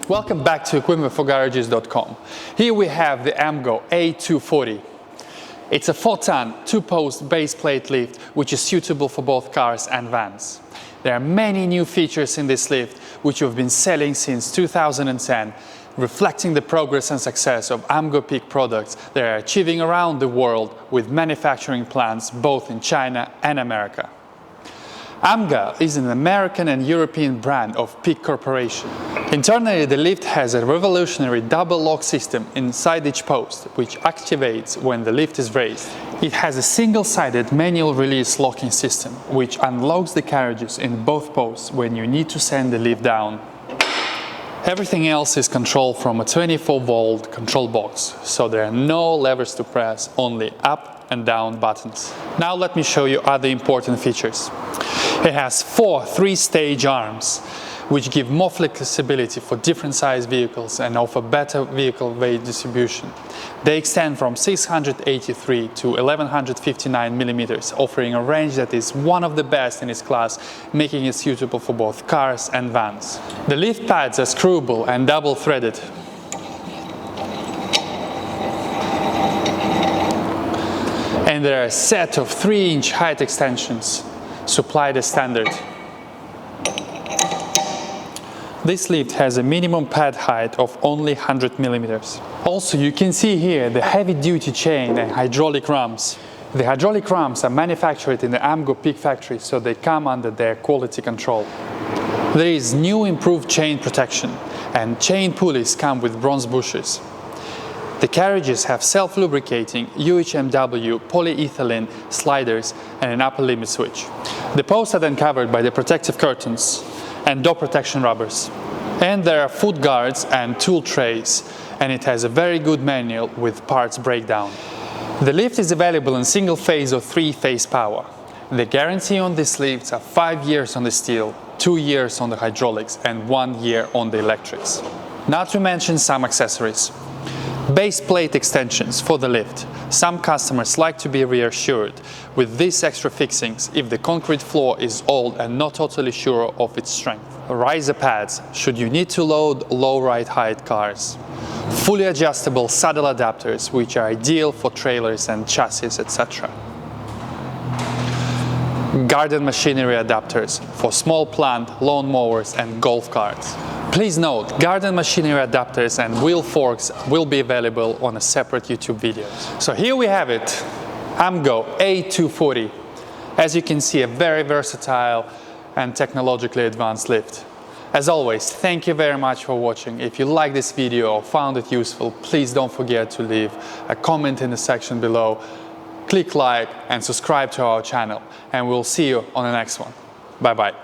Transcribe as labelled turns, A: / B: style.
A: Welcome back to equipmentforgarages.com. Here we have the Amgo A240. It's a 4-ton, 2-post base plate lift which is suitable for both cars and vans. There are many new features in this lift which we've been selling since 2010, reflecting the progress and success of Amgo Peak products they are achieving around the world with manufacturing plants both in China and America. Amgo is an American and European brand of Peak Corporation. Internally, the lift has a revolutionary double lock system inside each post, which activates when the lift is raised. It has a single-sided manual release locking system, which unlocks the carriages in both posts when you need to send the lift down. Everything else is controlled from a 24-volt control box, so there are no levers to press, only up and down buttons. Now let me show you other important features. It has 4 3-stage arms, which give more flexibility for different size vehicles and offer better vehicle weight distribution. They extend from 683 to 1159 millimeters, offering a range that is one of the best in its class, making it suitable for both cars and vans. The lift pads are screwable and double-threaded. And there are a set of 3-inch height extensions supplied as standard. This lift has a minimum pad height of only 100 millimeters. Also, you can see here the heavy-duty chain and hydraulic rams. The hydraulic rams are manufactured in the Amgo Peak factory, so they come under their quality control. There is new improved chain protection, and chain pulleys come with bronze bushes. The carriages have self-lubricating UHMW polyethylene sliders and an upper limit switch. The posts are then covered by the protective curtains and door protection rubbers. And there are foot guards and tool trays, and it has a very good manual with parts breakdown. The lift is available in single phase or 3-phase power. The guarantee on these lifts are 5 years on the steel, 2 years on the hydraulics and 1 year on the electrics. Not to mention some accessories. Base plate extensions for the lift. Some customers like to be reassured with these extra fixings if the concrete floor is old and not totally sure of its strength. Riser pads should you need to load low ride height cars. Fully adjustable saddle adapters which are ideal for trailers and chassis, etc. Garden machinery adapters for small plant, lawn mowers and golf carts. Please note, garden machinery adapters and wheel forks will be available on a separate YouTube video. So here we have it, Amgo A240. As you can see, a very versatile and technologically advanced lift. As always, thank you very much for watching. If you like this video or found it useful, please don't forget to leave a comment in the section below. Click like and subscribe to our channel, and we'll see you on the next one. Bye bye.